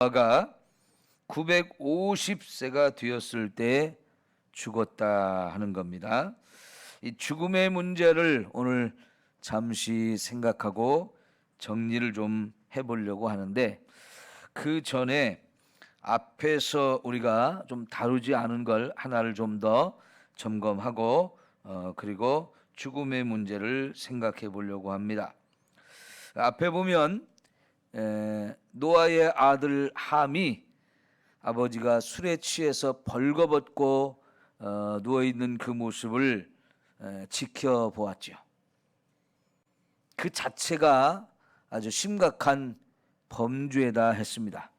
노아가 950세가 되었을 때 죽었다 하는 겁니다. 이 죽음의 문제를 오늘 잠시 생각하고 정리를 좀 해보려고 하는데, 그 전에 앞에서 우리가 좀 다루지 않은 걸 하나를 좀 더 점검하고 그리고 죽음의 문제를 생각해 보려고 합니다. 앞에 보면 노아의 아들 함이 아버지가 술에 취해서 벌거벗고 누워있는 그 모습을 지켜보았죠. 그 자체가 아주 심각한 범죄다 했습니다.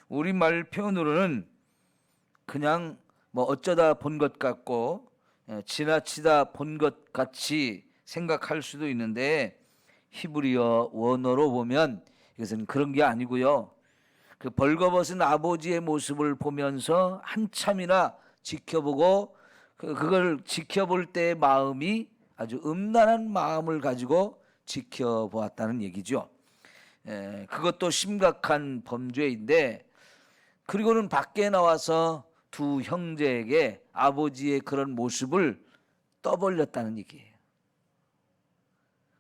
우리말 표현으로는 그냥 뭐 어쩌다 본 것 같고 지나치다 본 것 같이 생각할 수도 있는데, 히브리어 원어로 보면 이것은 그런 게 아니고요. 그 벌거벗은 아버지의 모습을 보면서 한참이나 지켜보고 그걸 지켜볼 때의 마음이 아주 음란한 마음을 가지고 지켜보았다는 얘기죠. 그것도 심각한 범죄인데, 그리고는 밖에 나와서 두 형제에게 아버지의 그런 모습을 떠벌렸다는 얘기예요.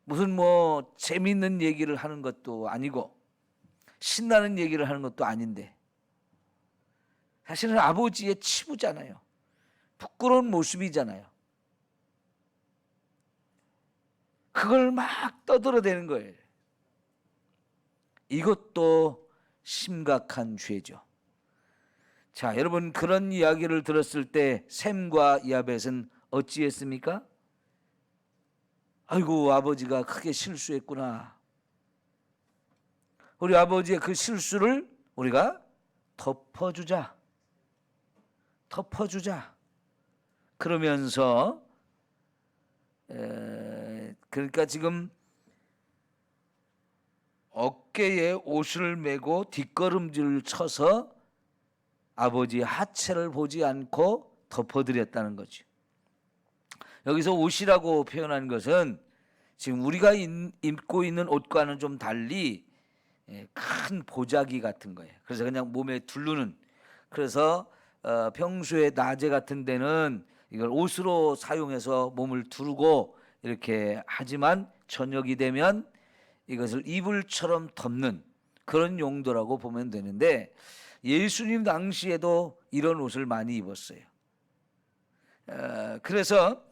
무슨 뭐 재밌는 얘기를 하는 것도 아니고 신나는 얘기를 하는 것도 아닌데, 사실은 아버지의 치부잖아요. 부끄러운 모습이잖아요. 그걸 막 떠들어대는 거예요. 이것도 심각한 죄죠. 자, 여러분, 그런 이야기를 들었을 때 셈과 야벳은 어찌했습니까? 아이고, 아버지가 크게 실수했구나. 우리 아버지의 그 실수를 우리가 덮어주자. 그러면서 그러니까 지금 어깨에 옷을 메고 뒷걸음질을 쳐서 아버지의 하체를 보지 않고 덮어드렸다는 거죠. 여기서 옷이라고 표현한 것은 지금 우리가 입고 있는 옷과는 좀 달리 큰 보자기 같은 거예요. 그래서 그냥 몸에 두르는, 그래서 평소에 낮에 같은 데는 이걸 옷으로 사용해서 몸을 두르고 이렇게 하지만 저녁이 되면 이것을 이불처럼 덮는 그런 용도라고 보면 되는데, 예수님 당시에도 이런 옷을 많이 입었어요. 그래서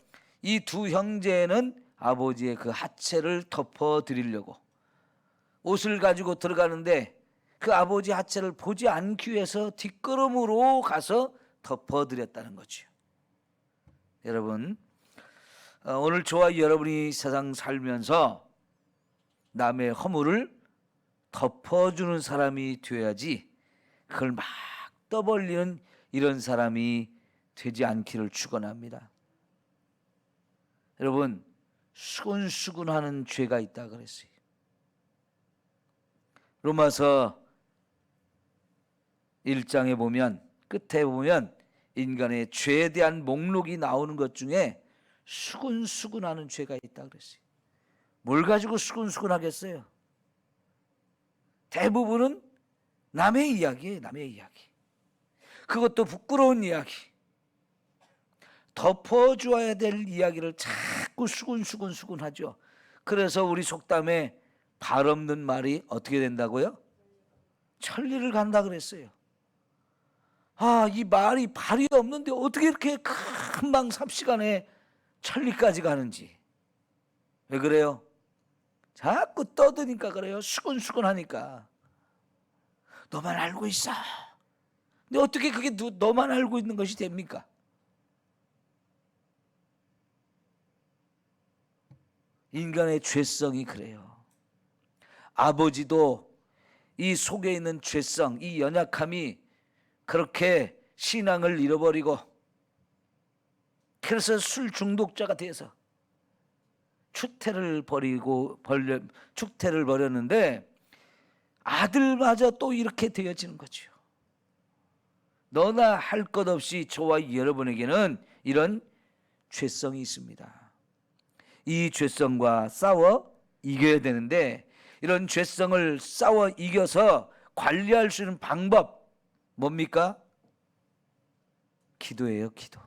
이 두 형제는 아버지의 그 하체를 덮어드리려고 옷을 가지고 들어가는데, 그 아버지 하체를 보지 않기 위해서 뒷걸음으로 가서 덮어드렸다는 거죠. 여러분, 오늘 저와 여러분이 세상 살면서 남의 허물을 덮어주는 사람이 되어야지, 그걸 막 떠벌리는 이런 사람이 되지 않기를 축원합니다. 여러분, 수근수근하는 죄가 있다 그랬어요. 로마서 1장에 보면, 끝에 보면 인간의 죄에 대한 목록이 나오는 것 중에 수근수근하는 죄가 있다 그랬어요. 뭘 가지고 수근수근하겠어요? 대부분은 남의 이야기예요. 남의 이야기. 그것도 부끄러운 이야기. 덮어주어야 될 이야기를 자꾸 수근수근하죠. 그래서 우리 속담에 발 없는 말이 어떻게 된다고요? 천리를 간다 그랬어요. 이 말이 발이 없는데 어떻게 이렇게 금방 삽시간에 천리까지 가는지. 왜 그래요? 자꾸 떠드니까 그래요. 수근수근하니까. 너만 알고 있어. 근데 어떻게 그게 너만 알고 있는 것이 됩니까? 인간의 죄성이 그래요. 아버지도 이 속에 있는 죄성, 이 연약함이 그렇게 신앙을 잃어버리고, 그래서 술 중독자가 돼서 축태를 벌였는데, 아들마저 또 이렇게 되어지는 거죠. 너나 할 것 없이 저와 여러분에게는 이런 죄성이 있습니다. 이 죄성과 싸워 이겨야 되는데, 이런 죄성을 싸워 이겨서 관리할 수 있는 방법 뭡니까? 기도예요, 기도.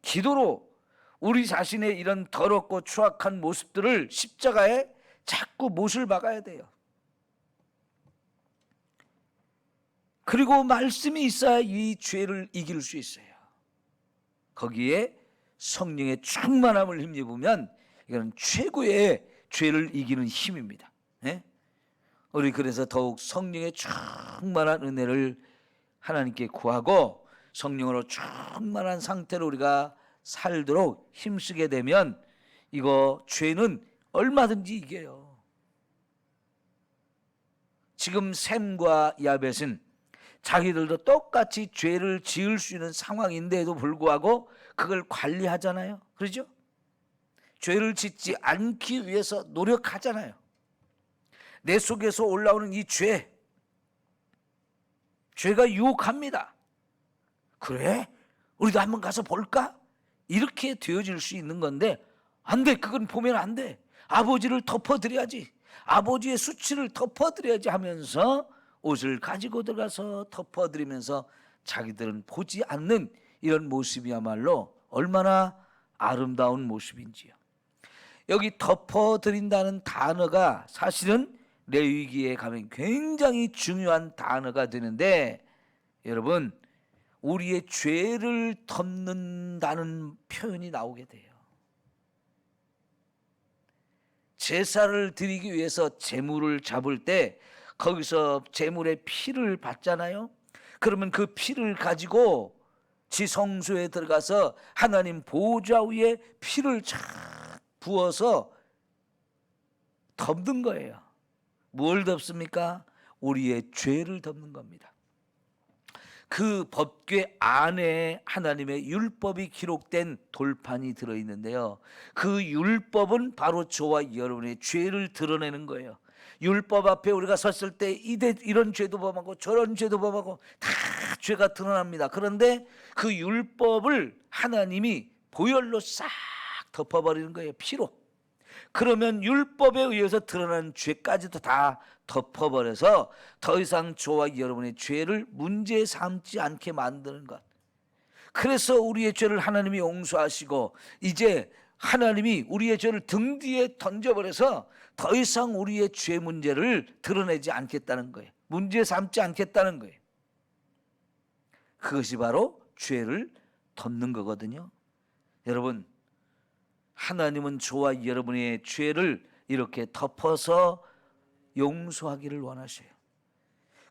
기도로 우리 자신의 이런 더럽고 추악한 모습들을 십자가에 자꾸 못을 박아야 돼요. 그리고 말씀이 있어야 이 죄를 이길 수 있어요. 거기에 성령의 충만함을 힘입으면 이건 최고의 죄를 이기는 힘입니다. 네? 우리 그래서 더욱 성령의 충만한 은혜를 하나님께 구하고 성령으로 충만한 상태로 우리가 살도록 힘쓰게 되면 이거 죄는 얼마든지 이겨요. 지금 셈과 야벳은 자기들도 똑같이 죄를 지을 수 있는 상황인데도 불구하고 그걸 관리하잖아요. 그렇죠? 죄를 짓지 않기 위해서 노력하잖아요. 내 속에서 올라오는 이 죄가 유혹합니다. 그래? 우리도 한번 가서 볼까? 이렇게 되어질 수 있는 건데 안 돼. 그건 보면 안 돼. 아버지를 덮어드려야지. 아버지의 수치를 덮어드려야지 하면서 옷을 가지고 들어가서 덮어드리면서 자기들은 보지 않는 이런 모습이야말로 얼마나 아름다운 모습인지요. 여기 덮어드린다는 단어가 사실은 레위기에 가면 굉장히 중요한 단어가 되는데 여러분 우리의 죄를 덮는다는 표현이 나오게 돼요. 제사를 드리기 위해서 제물을 잡을 때 거기서 제물의 피를 받잖아요. 그러면 그 피를 가지고 지성소에 들어가서 하나님 보좌 위에 피를 쫙 부어서 덮는 거예요. 뭘 덮습니까? 우리의 죄를 덮는 겁니다. 그 법궤 안에 하나님의 율법이 기록된 돌판이 들어있는데요. 그 율법은 바로 저와 여러분의 죄를 드러내는 거예요. 율법 앞에 우리가 섰을 때 이런 죄도 범하고 저런 죄도 범하고 다 죄가 드러납니다. 그런데 그 율법을 하나님이 보혈로 싹 덮어버리는 거예요. 피로. 그러면 율법에 의해서 드러난 죄까지도 다 덮어버려서 더 이상 저와 여러분의 죄를 문제 삼지 않게 만드는 것. 그래서 우리의 죄를 하나님이 용서하시고 이제 하나님이 우리의 죄를 등 뒤에 던져버려서 더 이상 우리의 죄 문제를 드러내지 않겠다는 거예요. 문제 삼지 않겠다는 거예요. 그것이 바로 죄를 덮는 거거든요. 여러분 하나님은 저와 여러분의 죄를 이렇게 덮어서 용서하기를 원하셔요.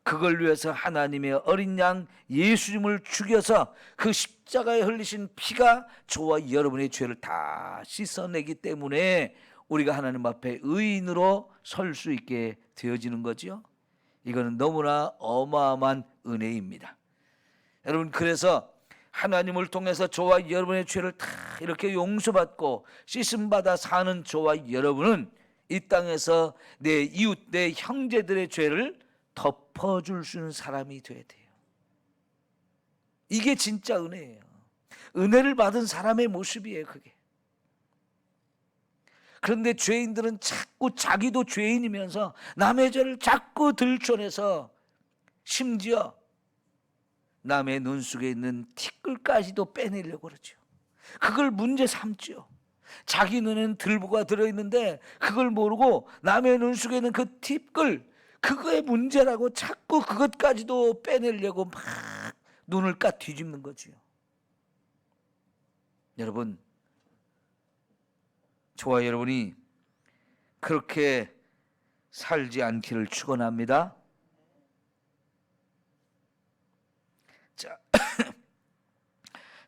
그걸 위해서 하나님의 어린 양 예수님을 죽여서 그 십자가에 흘리신 피가 저와 여러분의 죄를 다 씻어내기 때문에 우리가 하나님 앞에 의인으로 설 수 있게 되어지는 거죠. 이거는 너무나 어마어마한 은혜입니다. 여러분 그래서 하나님을 통해서 저와 여러분의 죄를 다 이렇게 용서받고 씻음받아 사는 저와 여러분은 이 땅에서 내 이웃, 내 형제들의 죄를 덮어줄 수 있는 사람이 돼야 돼요. 이게 진짜 은혜예요. 은혜를 받은 사람의 모습이에요, 그게. 그런데 죄인들은 자꾸 자기도 죄인이면서 남의 죄를 자꾸 들춰내서 심지어 남의 눈 속에 있는 티끌까지도 빼내려고 그러죠. 그걸 문제 삼죠. 자기 눈에는 들보가 들어있는데 그걸 모르고 남의 눈 속에 있는 그 티끌, 그거의 문제라고 자꾸 그것까지도 빼내려고 막 눈을 까 뒤집는 거지요. 여러분, 저와 여러분이 그렇게 살지 않기를 축원합니다. 자,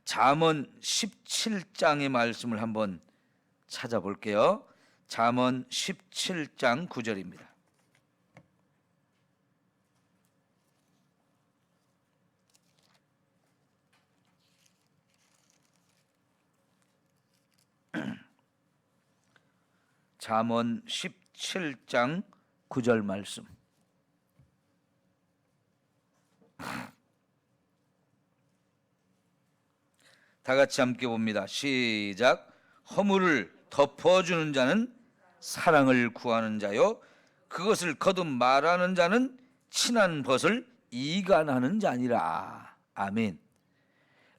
잠언 17장의 말씀을 한번 찾아볼게요. 잠언 17장 9절입니다. 잠언 17장 9절 말씀. 다 같이 함께 봅니다. 시작. 허물을 덮어주는 자는 사랑을 구하는 자요 그것을 거듭 말하는 자는 친한 벗을 이간하는 자니라. 아멘.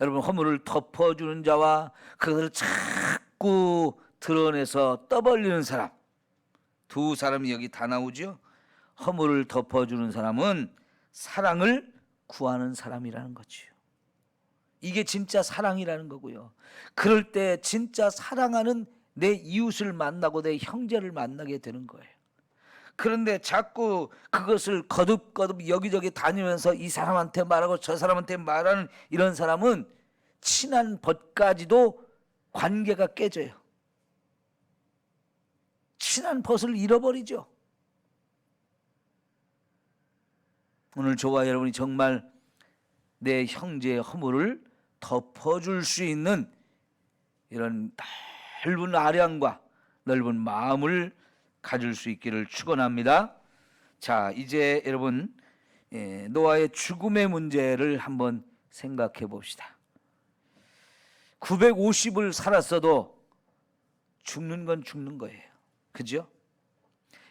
여러분, 허물을 덮어주는 자와 그것을 자꾸 드러내서 떠벌리는 사람, 두 사람이 여기 다 나오죠. 허물을 덮어주는 사람은 사랑을 구하는 사람이라는 거죠. 이게 진짜 사랑이라는 거고요. 그럴 때 진짜 사랑하는 내 이웃을 만나고 내 형제를 만나게 되는 거예요. 그런데 자꾸 그것을 거듭거듭 여기저기 다니면서 이 사람한테 말하고 저 사람한테 말하는 이런 사람은 친한 벗까지도 관계가 깨져요. 친한 벗을 잃어버리죠. 오늘 저와 여러분이 정말 내 형제의 허물을 덮어줄 수 있는 이런 넓은 아량과 넓은 마음을 가질 수 있기를 축원합니다. 자, 이제 여러분 노아의 죽음의 문제를 한번 생각해 봅시다. 950을 살았어도 죽는 건 죽는 거예요. 그죠?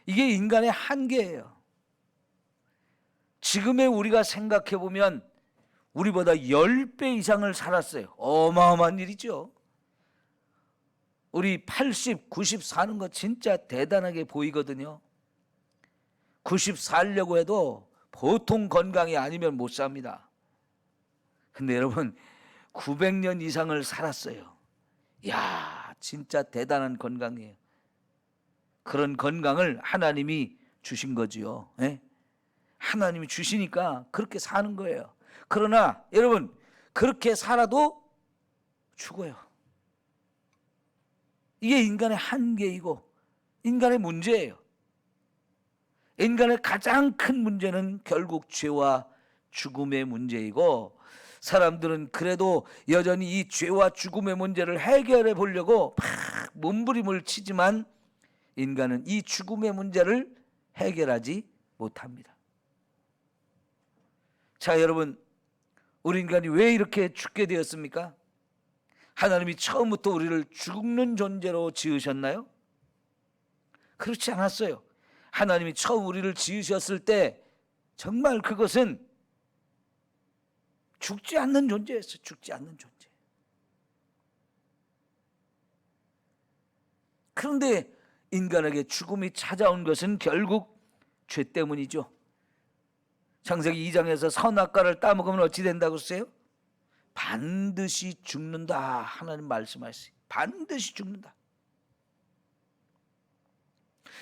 이게 인간의 한계예요. 지금의 우리가 생각해 보면 우리보다 10배 이상을 살았어요. 어마어마한 일이죠. 우리 80, 90 사는 거 진짜 대단하게 보이거든요. 90 살려고 해도 보통 건강이 아니면 못 삽니다. 근데 여러분 900년 이상을 살았어요. 이야, 진짜 대단한 건강이에요. 그런 건강을 하나님이 주신 거지요. 예? 하나님이 주시니까 그렇게 사는 거예요. 그러나 여러분 그렇게 살아도 죽어요. 이게 인간의 한계이고 인간의 문제예요. 인간의 가장 큰 문제는 결국 죄와 죽음의 문제이고, 사람들은 그래도 여전히 이 죄와 죽음의 문제를 해결해 보려고 막 몸부림을 치지만 인간은 이 죽음의 문제를 해결하지 못합니다. 자, 여러분, 우리 인간이 왜 이렇게 죽게 되었습니까? 하나님이 처음부터 우리를 죽는 존재로 지으셨나요? 그렇지 않았어요. 하나님이 처음 우리를 지으셨을 때 정말 그것은 죽지 않는 존재였어요. 죽지 않는 존재. 그런데 인간에게 죽음이 찾아온 것은 결국 죄 때문이죠. 창세기 2장에서 선악과를 따먹으면 어찌 된다고 했어요? 반드시 죽는다. 하나님 말씀하셨어요. 반드시 죽는다.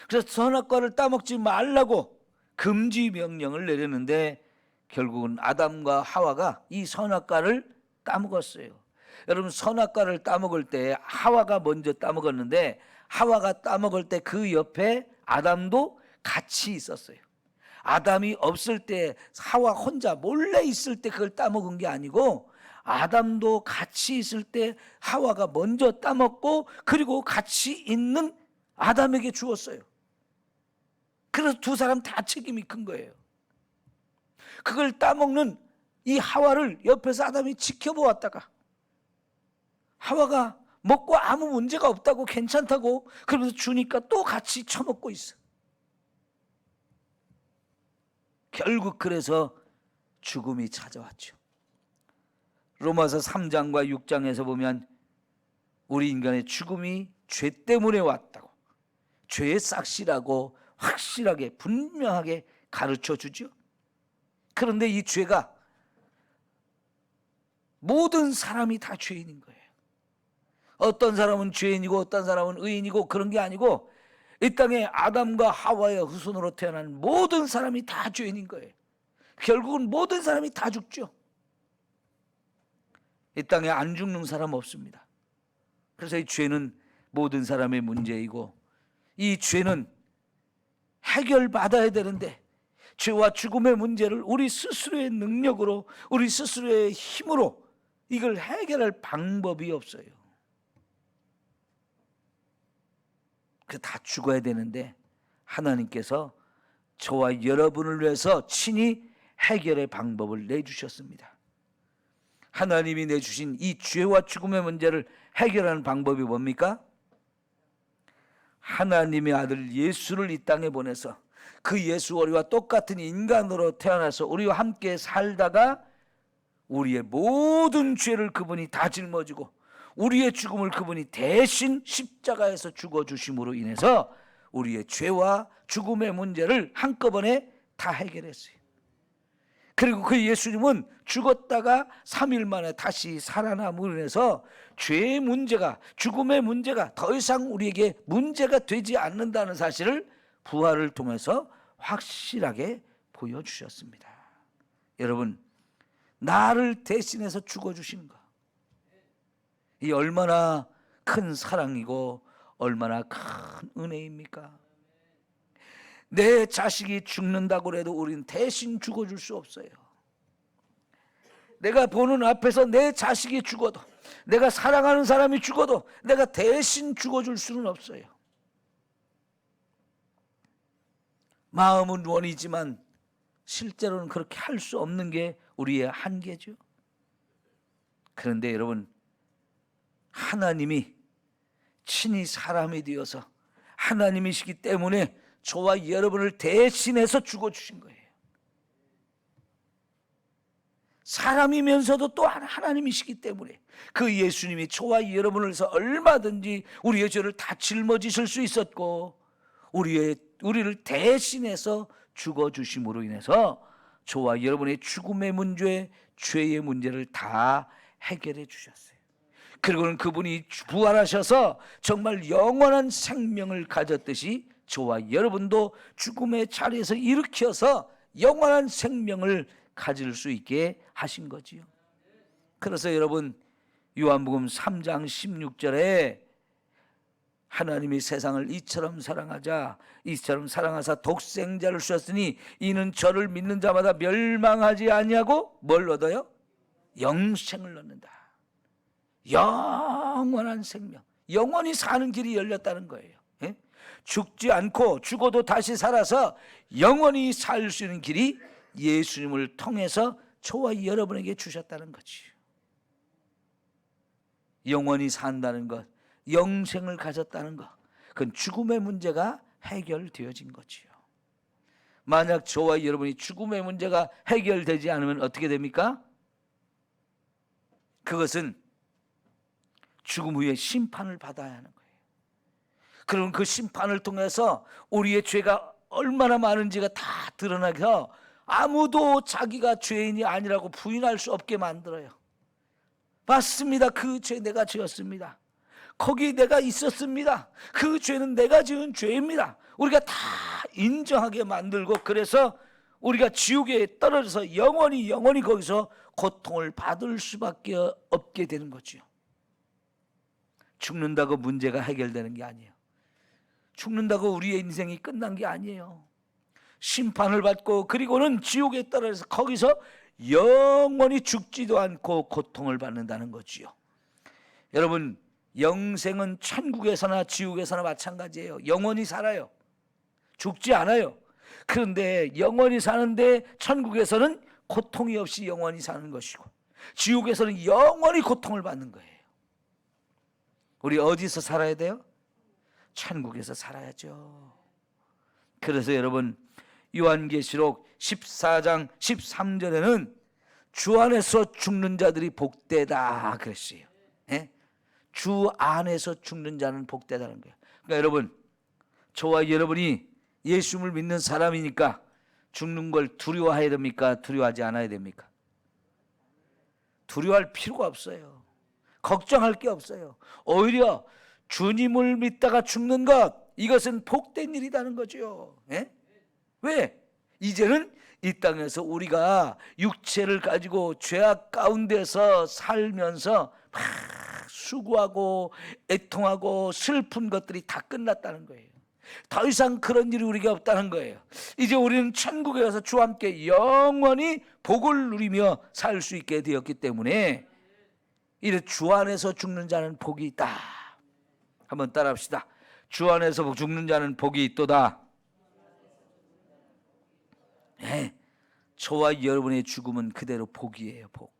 그래서 선악과를 따먹지 말라고 금지 명령을 내렸는데 결국은 아담과 하와가 이 선악과를 따먹었어요. 여러분, 선악과를 따먹을 때 하와가 먼저 따먹었는데 하와가 따먹을 때 그 옆에 아담도 같이 있었어요. 아담이 없을 때 하와 혼자 몰래 있을 때 그걸 따먹은 게 아니고 아담도 같이 있을 때 하와가 먼저 따먹고 그리고 같이 있는 아담에게 주었어요. 그래서 두 사람 다 책임이 큰 거예요. 그걸 따먹는 이 하와를 옆에서 아담이 지켜보았다가 하와가 먹고 아무 문제가 없다고 괜찮다고 그러면서 주니까 또 같이 처먹고 있어. 결국 그래서 죽음이 찾아왔죠. 로마서 3장과 6장에서 보면 우리 인간의 죽음이 죄 때문에 왔다고, 죄의 싹시라고 확실하게 분명하게 가르쳐 주죠. 그런데 이 죄가 모든 사람이 다 죄인인 거예요. 어떤 사람은 죄인이고 어떤 사람은 의인이고 그런 게 아니고 이 땅에 아담과 하와의 후손으로 태어난 모든 사람이 다 죄인인 거예요. 결국은 모든 사람이 다 죽죠. 이 땅에 안 죽는 사람 없습니다. 그래서 이 죄는 모든 사람의 문제이고 이 죄는 해결받아야 되는데 죄와 죽음의 문제를 우리 스스로의 능력으로 우리 스스로의 힘으로 이걸 해결할 방법이 없어요. 그 다 죽어야 되는데 하나님께서 저와 여러분을 위해서 친히 해결의 방법을 내주셨습니다. 하나님이 내주신 이 죄와 죽음의 문제를 해결하는 방법이 뭡니까? 하나님의 아들 예수를 이 땅에 보내서 그 예수 우리와 똑같은 인간으로 태어나서 우리와 함께 살다가 우리의 모든 죄를 그분이 다 짊어지고 우리의 죽음을 그분이 대신 십자가에서 죽어주심으로 인해서 우리의 죄와 죽음의 문제를 한꺼번에 다 해결했어요. 그리고 그 예수님은 죽었다가 3일 만에 다시 살아남으로 인해서 죄의 문제가, 죽음의 문제가 더 이상 우리에게 문제가 되지 않는다는 사실을 부활을 통해서 확실하게 보여주셨습니다. 여러분, 나를 대신해서 죽어주신 것, 이 얼마나 큰 사랑이고 얼마나 큰 은혜입니까? 내 자식이 죽는다고 해도 우리는 대신 죽어줄 수 없어요. 내가 보는 앞에서 내 자식이 죽어도, 내가 사랑하는 사람이 죽어도 내가 대신 죽어줄 수는 없어요. 마음은 원이지만 실제로는 그렇게 할 수 없는 게 우리의 한계죠. 그런데 여러분, 하나님이 친히 사람이 되어서 하나님이시기 때문에 저와 여러분을 대신해서 죽어주신 거예요. 사람이면서도 또한 하나님이시기 때문에 그 예수님이 저와 여러분을 위해서 얼마든지 우리의 죄를 다 짊어지실 수 있었고 우리를 대신해서 죽어주심으로 인해서 저와 여러분의 죽음의 문제, 죄의 문제를 다 해결해 주셨어요. 그리고는 그분이 부활하셔서 정말 영원한 생명을 가졌듯이 저와 여러분도 죽음의 자리에서 일으켜서 영원한 생명을 가질 수 있게 하신 거지요. 그래서 여러분, 요한복음 3장 16절에 하나님이 세상을 이처럼 사랑하사 독생자를 주셨으니 이는 저를 믿는 자마다 멸망하지 아니하고 뭘 얻어요? 영생을 얻는다. 영원한 생명, 영원히 사는 길이 열렸다는 거예요. 예? 죽지 않고 죽어도 다시 살아서 영원히 살 수 있는 길이 예수님을 통해서 저와 여러분에게 주셨다는 거지. 영원히 산다는 것, 영생을 가졌다는 것, 그건 죽음의 문제가 해결되어진 거지요. 만약 저와 여러분이 죽음의 문제가 해결되지 않으면 어떻게 됩니까? 그것은 죽음 후에 심판을 받아야 하는 거예요. 그럼 그 심판을 통해서 우리의 죄가 얼마나 많은지가 다 드러나서 아무도 자기가 죄인이 아니라고 부인할 수 없게 만들어요. 맞습니다. 그 죄 내가 지었습니다. 거기 내가 있었습니다. 그 죄는 내가 지은 죄입니다. 우리가 다 인정하게 만들고, 그래서 우리가 지옥에 떨어져서 영원히 거기서 고통을 받을 수밖에 없게 되는 거죠. 죽는다고 문제가 해결되는 게 아니에요. 죽는다고 우리의 인생이 끝난 게 아니에요. 심판을 받고 그리고는 지옥에 떨어져서 거기서 영원히 죽지도 않고 고통을 받는다는 거지요. 여러분, 영생은 천국에서나 지옥에서나 마찬가지예요. 영원히 살아요. 죽지 않아요. 그런데 영원히 사는데 천국에서는 고통이 없이 영원히 사는 것이고 지옥에서는 영원히 고통을 받는 거예요. 우리 어디서 살아야 돼요? 천국에서 살아야죠. 그래서 여러분, 요한계시록 14장 13절에는 주 안에서 죽는 자들이 복되다 그랬어요. 예? 주 안에서 죽는 자는 복되다는 거예요. 그러니까 여러분, 저와 여러분이 예수님을 믿는 사람이니까 죽는 걸 두려워해야 됩니까? 두려워하지 않아야 됩니까? 두려워할 필요가 없어요. 걱정할 게 없어요. 오히려 주님을 믿다가 죽는 것, 이것은 복된 일이라는 거죠. 예? 왜? 이제는 이 땅에서 우리가 육체를 가지고 죄악 가운데서 살면서 막 수고하고 애통하고 슬픈 것들이 다 끝났다는 거예요. 더 이상 그런 일이 우리가 없다는 거예요. 이제 우리는 천국에 가서 주와 함께 영원히 복을 누리며 살 수 있게 되었기 때문에 이래 주 안에서 죽는 자는 복이 있다. 한번 따라합시다. 주 안에서 죽는 자는 복이 있도다. 네, 저와 여러분의 죽음은 그대로 복이에요. 복.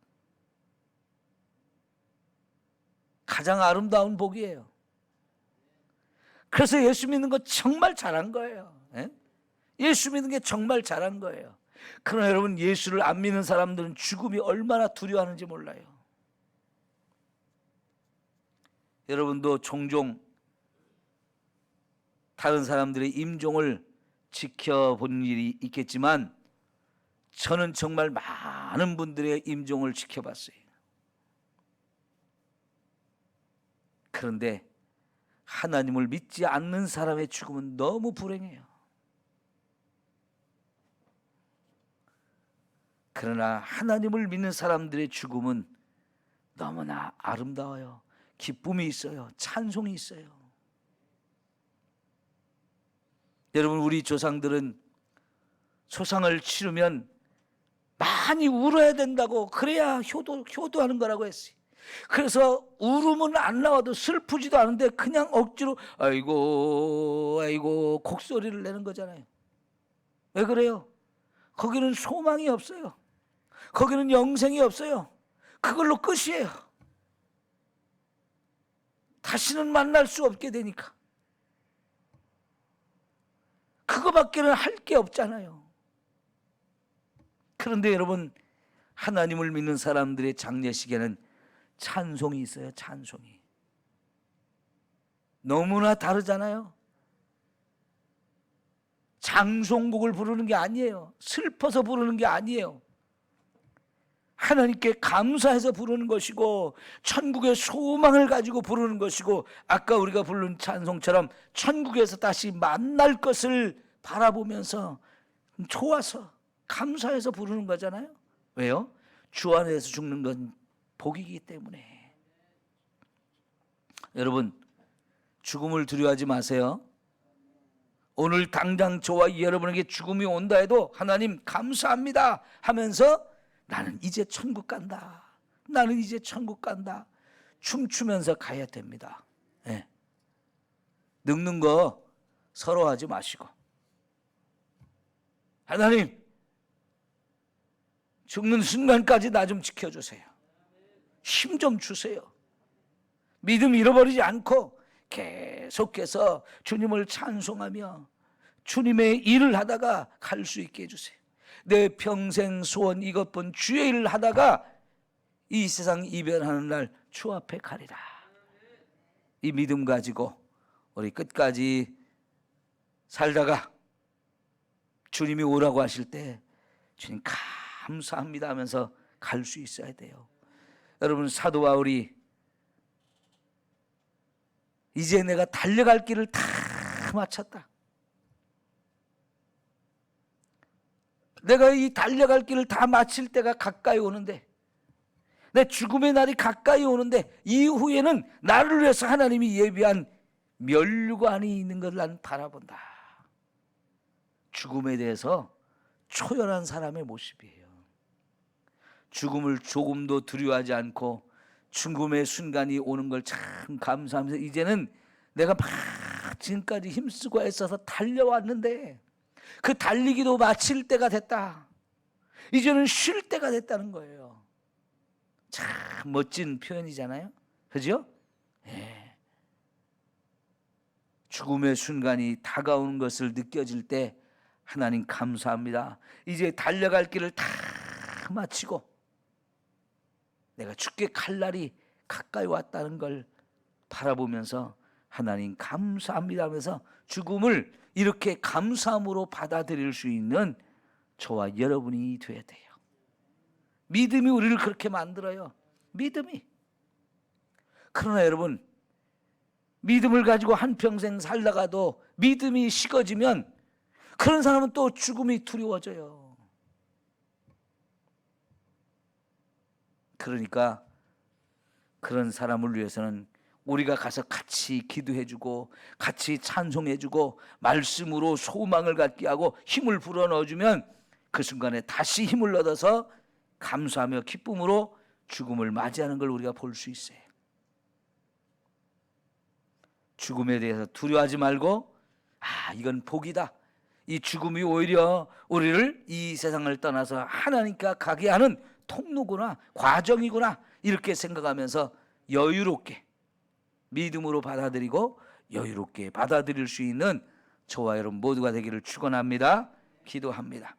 가장 아름다운 복이에요. 그래서 예수 믿는 거 정말 잘한 거예요. 네? 예수 믿는 게 정말 잘한 거예요. 그러나 여러분, 예수를 안 믿는 사람들은 죽음이 얼마나 두려워하는지 몰라요. 여러분도 종종 다른 사람들의 임종을 지켜본 일이 있겠지만 저는 정말 많은 분들의 임종을 지켜봤어요. 그런데 하나님을 믿지 않는 사람의 죽음은 너무 불행해요. 그러나 하나님을 믿는 사람들의 죽음은 너무나 아름다워요. 기쁨이 있어요. 찬송이 있어요. 여러분, 우리 조상들은 소상을 치르면 많이 울어야 된다고, 그래야 효도하는 거라고 했어요. 그래서 울음은 안 나와도 슬프지도 않은데 그냥 억지로 아이고 아이고 곡소리를 내는 거잖아요. 왜 그래요? 거기는 소망이 없어요. 거기는 영생이 없어요. 그걸로 끝이에요. 다시는 만날 수 없게 되니까. 그거밖에는 할 게 없잖아요. 그런데 여러분, 하나님을 믿는 사람들의 장례식에는 찬송이 있어요. 찬송이. 너무나 다르잖아요. 장송곡을 부르는 게 아니에요. 슬퍼서 부르는 게 아니에요. 하나님께 감사해서 부르는 것이고 천국의 소망을 가지고 부르는 것이고, 아까 우리가 부른 찬송처럼 천국에서 다시 만날 것을 바라보면서 좋아서 감사해서 부르는 거잖아요. 왜요? 주 안에서 죽는 건 복이기 때문에. 여러분, 죽음을 두려워하지 마세요. 오늘 당장 저와 여러분에게 죽음이 온다 해도 하나님 감사합니다 하면서 나는 이제 천국 간다, 나는 이제 천국 간다 춤추면서 가야 됩니다. 네. 늙는 거 서러워하지 마시고, 하나님 죽는 순간까지 나 좀 지켜주세요. 힘 좀 주세요. 믿음 잃어버리지 않고 계속해서 주님을 찬송하며 주님의 일을 하다가 갈 수 있게 해주세요. 내 평생 소원 이것뿐, 주의 일을 하다가 이 세상 이별하는 날 주 앞에 가리라. 이 믿음 가지고 우리 끝까지 살다가 주님이 오라고 하실 때 주님 감사합니다 하면서 갈 수 있어야 돼요. 여러분, 사도 바울이 이제 내가 달려갈 길을 다 마쳤다, 내가 이 달려갈 길을 다 마칠 때가 가까이 오는데, 내 죽음의 날이 가까이 오는데 이후에는 나를 위해서 하나님이 예비한 면류관이 있는 것을 난 바라본다. 죽음에 대해서 초연한 사람의 모습이에요. 죽음을 조금도 두려워하지 않고 죽음의 순간이 오는 걸 참 감사하면서, 이제는 내가 막 지금까지 힘쓰고 애써서 달려왔는데 그 달리기도 마칠 때가 됐다, 이제는 쉴 때가 됐다는 거예요. 참 멋진 표현이잖아요. 그죠? 예. 죽음의 순간이 다가오는 것을 느껴질 때 하나님 감사합니다, 이제 달려갈 길을 다 마치고 내가 죽게 갈 날이 가까이 왔다는 걸 바라보면서 하나님 감사합니다 하면서 죽음을 이렇게 감사함으로 받아들일 수 있는 저와 여러분이 돼야 돼요. 믿음이 우리를 그렇게 만들어요. 믿음이. 그러나 여러분, 믿음을 가지고 한평생 살다가도 믿음이 식어지면 그런 사람은 또 죽음이 두려워져요. 그러니까 그런 사람을 위해서는 우리가 가서 같이 기도해주고 같이 찬송해주고 말씀으로 소망을 갖게 하고 힘을 불어넣어주면 그 순간에 다시 힘을 얻어서 감사하며 기쁨으로 죽음을 맞이하는 걸 우리가 볼 수 있어요. 죽음에 대해서 두려워하지 말고, 이건 복이다, 이 죽음이 오히려 우리를 이 세상을 떠나서 하나님께 가게 하는 통로구나, 과정이구나, 이렇게 생각하면서 여유롭게 믿음으로 받아들이고 여유롭게 받아들일 수 있는 저와 여러분 모두가 되기를 축원합니다. 기도합니다.